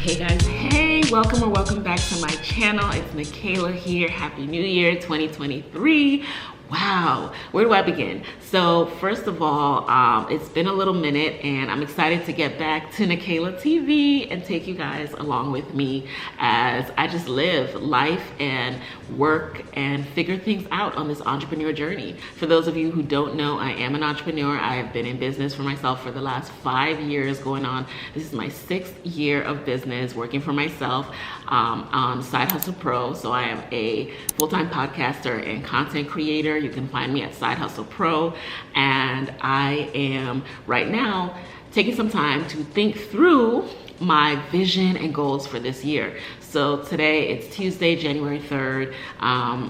Hey guys, hey, welcome or welcome back to my channel. It's Michaela here. Happy New Year 2023. Wow, where do I begin? So first of all, it's been a little minute and I'm excited to get back to Michaela TV and take you guys along with me as I just live life and work and figure things out on this entrepreneur journey. For those of you who don't know, I am an entrepreneur. I have been in business for myself for the last 5 years going on. This is my 6th year of business working for myself on Side Hustle Pro. So I am a full-time podcaster and content creator. You can find me at Side Hustle Pro, and I am right now taking some time to think through my vision and goals for this year. So today it's Tuesday, January 3rd.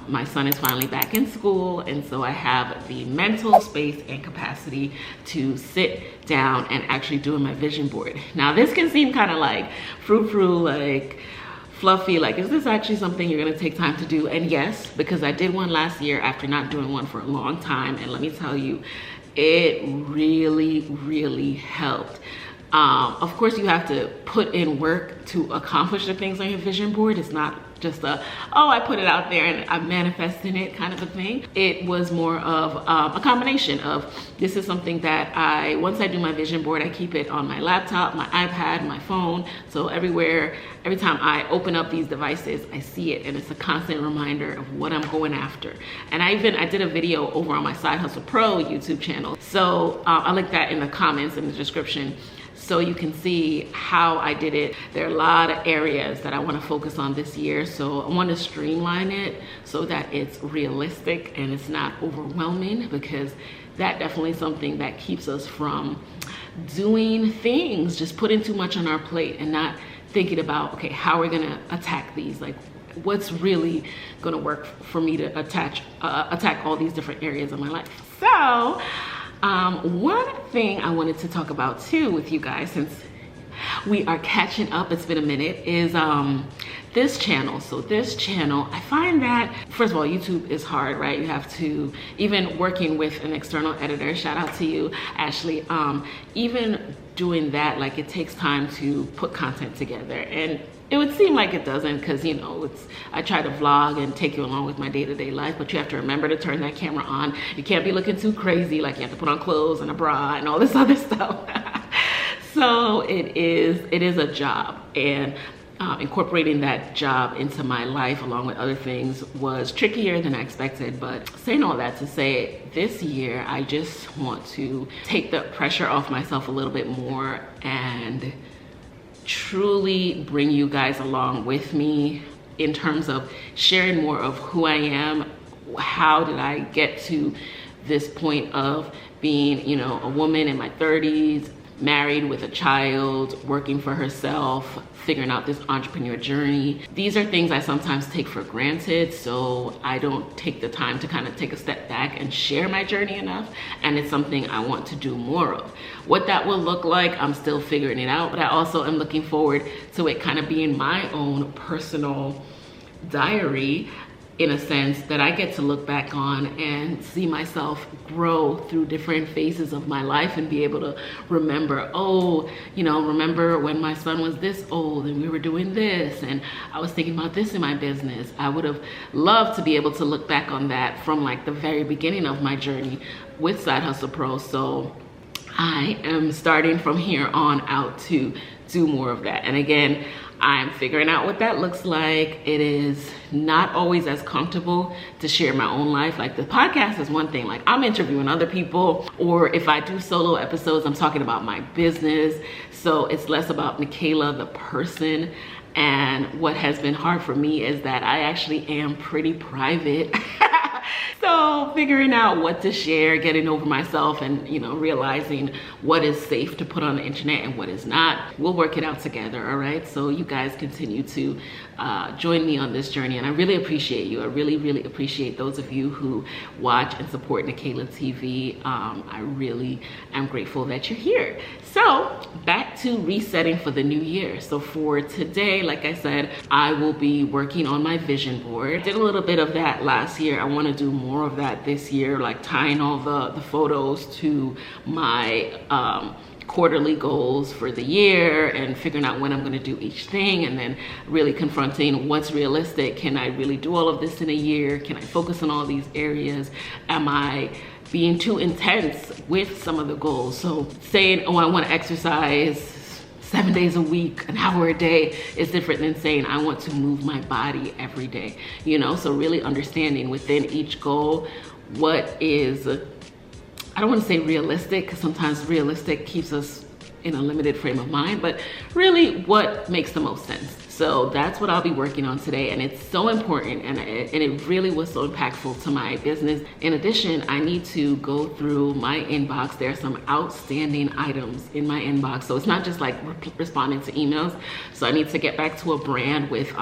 My son is finally back in school, and so I have the mental space and capacity to sit down and actually do my vision board. Now this can seem kind of like frou-frou, like fluffy, like is this actually something you're gonna take time to do? And yes, because I did one last year after not doing one for a long time, and let me tell you, it really helped. Of course you have to put in work to accomplish the things on your vision board. It's not just oh, I put it out there and I'm manifesting it kind of a thing. It was more of a combination of, this is something that once I do my vision board, I keep it on my laptop, my iPad, my phone. So everywhere, every time I open up these devices, I see it, and it's a constant reminder of what I'm going after. And I did a video over on my Side Hustle Pro YouTube channel. So I'll link that in the comments in the description, so you can see how I did it. There are a lot of areas that I want to focus on this year. So I want to streamline it so that it's realistic and it's not overwhelming, because that definitely is something that keeps us from doing things, just putting too much on our plate and not thinking about, okay, how we're gonna attack these, like what's really gonna work for me to attack all these different areas of my life. So one thing I wanted to talk about too with you guys, since we are catching up, it's been a minute, is this channel. So this channel, I find that, first of all, YouTube is hard, right? You have to, even working with an external editor, shout out to you, Ashley, even doing that, like it takes time to put content together. And it would seem like it doesn't, because you know, I try to vlog and take you along with my day-to-day life, but you have to remember to turn that camera on. You can't be looking too crazy, like you have to put on clothes and a bra and all this other stuff. So it is a job, and incorporating that job into my life along with other things was trickier than I expected. But saying all that to say, this year I just want to take the pressure off myself a little bit more and truly bring you guys along with me in terms of sharing more of who I am. How did I get to this point of being, you know, a woman in my 30s, married with a child, working for herself, figuring out this entrepreneur journey. These are things I sometimes take for granted, so I don't take the time to kind of take a step back and share my journey enough, and it's something I want to do more of. What that will look like, I'm still figuring it out, but I also am looking forward to it kind of being my own personal diary, in a sense that I get to look back on and see myself grow through different phases of my life and be able to remember, oh, you know, remember when my son was this old and we were doing this and I was thinking about this in my business. I would have loved to be able to look back on that from like the very beginning of my journey with Side Hustle Pro. So I am starting from here on out to do more of that. And again, I'm figuring out what that looks like. It is not always as comfortable to share my own life. Like the podcast is one thing, like I'm interviewing other people, or if I do solo episodes, I'm talking about my business. So it's less about Michaela, the person. And what has been hard for me is that I actually am pretty private. So figuring out what to share, getting over myself, and you know, realizing what is safe to put on the internet and what is not. We'll work it out together, all right? So you guys continue to join me on this journey, and I really appreciate you. I really appreciate those of you who watch and support Michaela TV. I really am grateful that you're here. So back to resetting for the new year. So for today, like I said, I will be working on my vision board. I did a little bit of that last year. I want to do more of that this year, like tying all the photos to my quarterly goals for the year and figuring out when I'm going to do each thing, and then really confronting what's realistic. Can I really do all of this in a year? Can I focus on all these areas? Am I being too intense with some of the goals? So saying, oh, I want to exercise 7 days a week, an hour a day, is different than saying I want to move my body every day, you know? So really understanding within each goal what is, I don't want to say realistic, because sometimes realistic keeps us in a limited frame of mind, but really what makes the most sense. So that's what I'll be working on today, and it's so important, and it really was so impactful to my business. In addition, I need to go through my inbox. There are some outstanding items in my inbox, so it's not just like responding to emails. So I need to get back to a brand with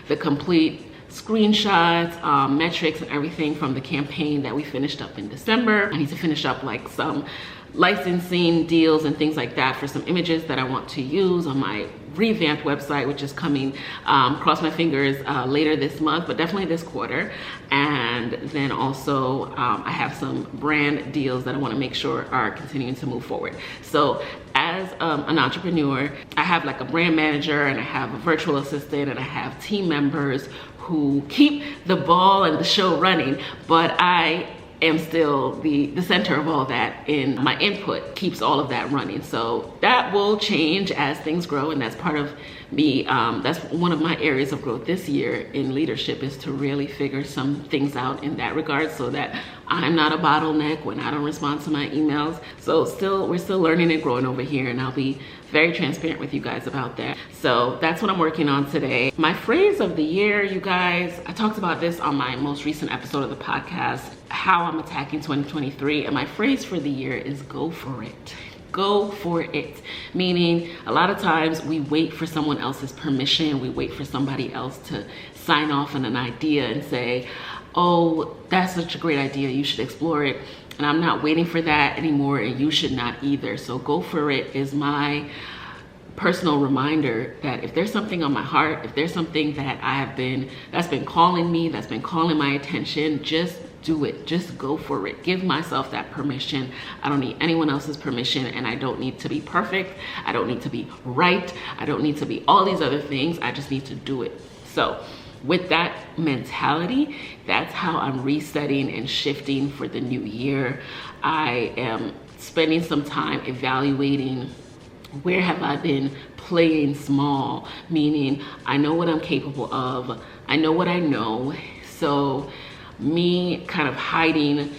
the complete screenshots, metrics, and everything from the campaign that we finished up in December. I need to finish up like some licensing deals and things like that for some images that I want to use on my revamped website, which is coming, cross my fingers, later this month, but definitely this quarter. And then also I have some brand deals that I want to make sure are continuing to move forward. So as an entrepreneur, I have like a brand manager, and I have a virtual assistant, and I have team members who keep the ball and the show running, but I am still the center of all that, and my input keeps all of that running. So that will change as things grow, and that's part of me. That's one of my areas of growth this year in leadership, is to really figure some things out in that regard, so that I'm not a bottleneck when I don't respond to my emails. So we're still learning and growing over here, and I'll be very transparent with you guys about that. So that's what I'm working on today. My phrase of the year, you guys, I talked about this on my most recent episode of the podcast, how I'm attacking 2023. And my phrase for the year is go for it. Go for it. Meaning a lot of times we wait for someone else's permission. We wait for somebody else to sign off on an idea and say, oh, that's such a great idea, you should explore it. And I'm not waiting for that anymore, and you should not either. So go for it is my personal reminder that if there's something on my heart, if there's something that that's been calling me, that's been calling my attention, just do it. Just go for it. Give myself that permission. I don't need anyone else's permission, and I don't need to be perfect. I don't need to be right. I don't need to be all these other things. I just need to do it. So with that mentality, that's how I'm resetting and shifting for the new year. I am spending some time evaluating where have I been playing small, meaning I know what I'm capable of. I know what I know. So me kind of hiding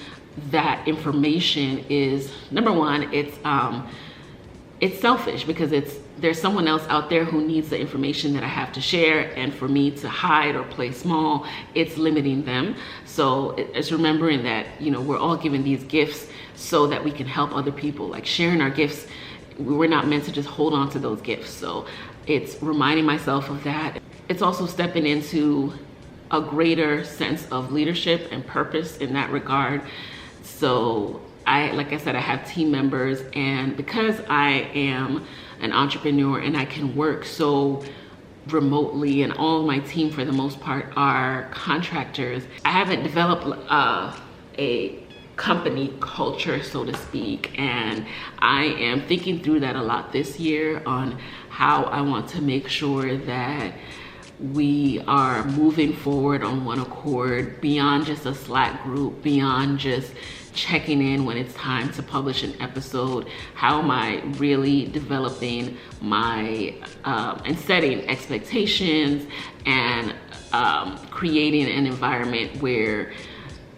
that information is, number one, it's selfish, because there's someone else out there who needs the information that I have to share, and for me to hide or play small, it's limiting them. So it's remembering that, you know, we're all given these gifts so that we can help other people. Like sharing our gifts, we're not meant to just hold on to those gifts. So it's reminding myself of that. It's also stepping into a greater sense of leadership and purpose in that regard. So like I said, I have team members, and because I am an entrepreneur and I can work so remotely, and all of my team for the most part are contractors, I haven't developed a company culture, so to speak, and I am thinking through that a lot this year on how I want to make sure that we are moving forward on one accord, beyond just a Slack group, beyond just checking in when it's time to publish an episode. How am I really developing my and setting expectations, and creating an environment where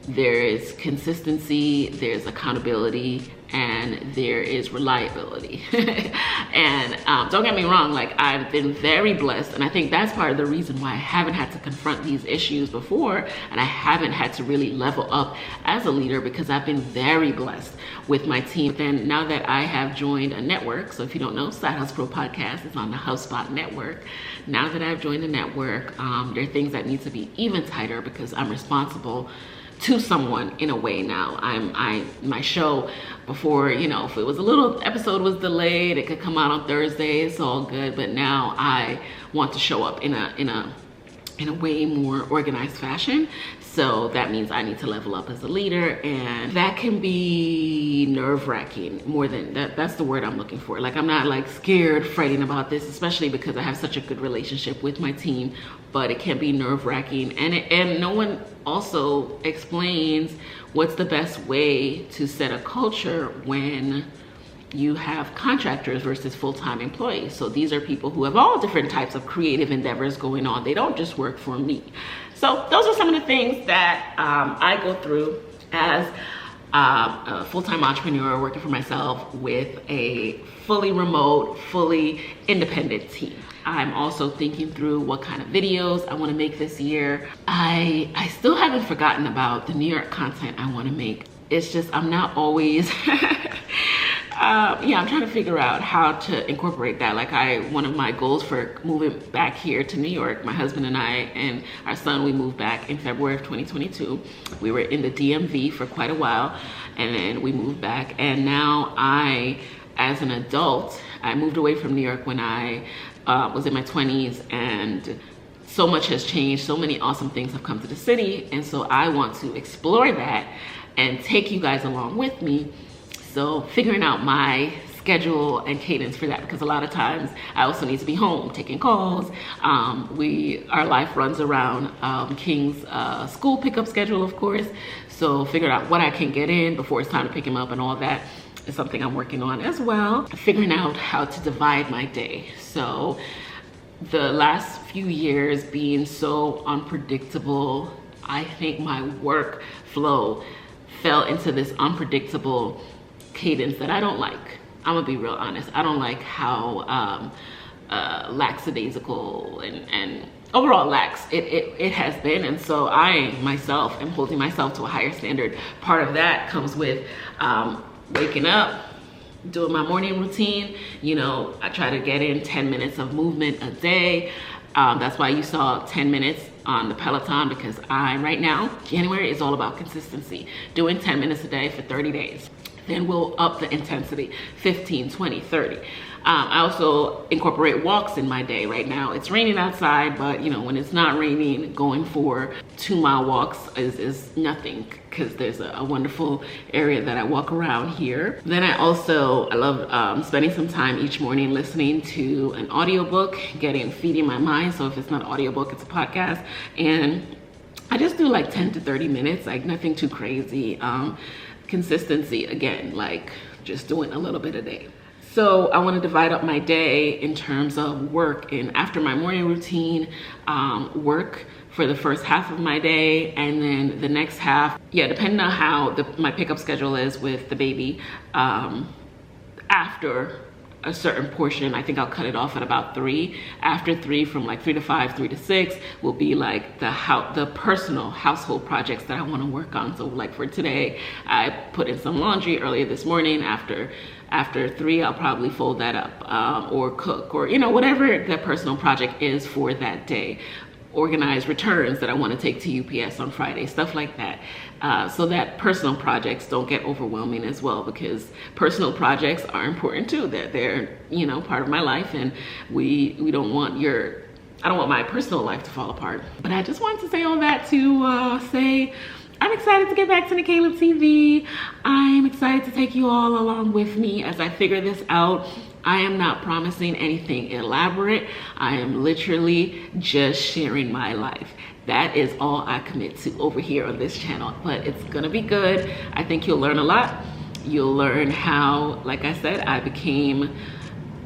there is consistency, there's accountability, and there is reliability. And don't get me wrong, like I've been very blessed, and I think that's part of the reason why I haven't had to confront these issues before, and I haven't had to really level up as a leader, because I've been very blessed with my team. Then now that I have joined a network, so if you don't know, Side House Pro Podcast is on the HubSpot network. Now that I've joined the network, there are things that need to be even tighter, because I'm responsible to someone in a way now. My show before, you know, if it was a little episode was delayed, it could come out on Thursday, it's all good. But now I want to show up in in a way more organized fashion. So that means I need to level up as a leader, and that can be nerve-wracking more than that. That's the word I'm looking for. Like, I'm not like scared, fretting about this, especially because I have such a good relationship with my team, but it can be nerve-wracking. And no one also explains what's the best way to set a culture when you have contractors versus full-time employees. So these are people who have all different types of creative endeavors going on. They don't just work for me. So those are some of the things that I go through as a full-time entrepreneur working for myself with a fully remote, fully independent team. I'm also thinking through what kind of videos I want to make this year. I still haven't forgotten about the New York content I want to make. It's just I'm not always yeah, I'm trying to figure out how to incorporate that. Like, one of my goals for moving back here to New York, my husband and I and our son, we moved back in February of 2022. We were in the DMV for quite a while, and then we moved back. And now as an adult, I moved away from New York when I was in my 20s, and so much has changed. So many awesome things have come to the city. And so I want to explore that and take you guys along with me. So figuring out my schedule and cadence for that, because a lot of times I also need to be home taking calls. Our life runs around King's school pickup schedule, of course. So figuring out what I can get in before it's time to pick him up and all that is something I'm working on as well. Figuring out how to divide my day. So the last few years being so unpredictable, I think my work flow fell into this unpredictable cadence that I don't like. I'm gonna be real honest. I don't like how lackadaisical and overall lax it has been. And so I myself am holding myself to a higher standard. Part of that comes with waking up, doing my morning routine. You know, I try to get in 10 minutes of movement a day. That's why you saw 10 minutes on the Peloton, because right now, January is all about consistency. Doing 10 minutes a day for 30 days. Then we'll up the intensity, 15, 20, 30. I also incorporate walks in my day. Right now it's raining outside, but you know, when it's not raining, going for 2-mile walks is nothing, because there's a wonderful area that I walk around here. Then I love spending some time each morning listening to an audiobook, feeding my mind. So if it's not an audiobook, it's a podcast. And I just do like 10 to 30 minutes, like nothing too crazy. Consistency, again, like just doing a little bit a day. So I want to divide up my day in terms of work, and after my morning routine, work for the first half of my day, and then the next half, depending on how my pickup schedule is with the baby, after a certain portion, I think I'll cut it off at about 3. After 3, from like 3 to 5, 3 to 6 will be like the personal household projects that I want to work on. So like for today, I put in some laundry earlier this morning. After 3, I'll probably fold that up, or cook, or you know, whatever that personal project is for that day. Organize returns that I want to take to UPS on Friday, stuff like that. So that personal projects don't get overwhelming as well, because personal projects are important too. They're you know, part of my life, and we don't want I don't want my personal life to fall apart. But I just wanted to say all that to say I'm excited to get back to Nikayla TV. I'm excited to take you all along with me as I figure this out. I am not promising anything elaborate. I am literally just sharing my life. That is all I commit to over here on this channel, but it's gonna be good. I think you'll learn a lot. You'll learn how, like I said, I became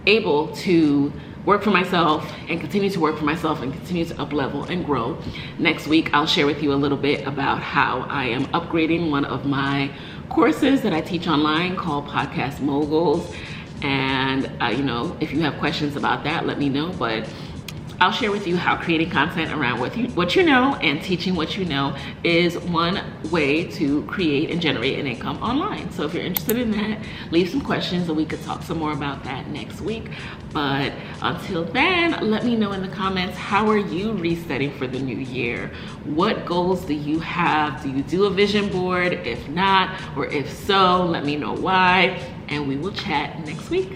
able to work for myself and continue to work for myself and continue to up level and grow. Next week, I'll share with you a little bit about how I am upgrading one of my courses that I teach online called Podcast Moguls. And you know, if you have questions about that, let me know. But I'll share with you how creating content around what you know and teaching what you know is one way to create and generate an income online. So if you're interested in that, leave some questions and we could talk some more about that next week. But until then, let me know in the comments, how are you resetting for the new year? What goals do you have? Do you do a vision board? If not, or if so, let me know why, and we will chat next week.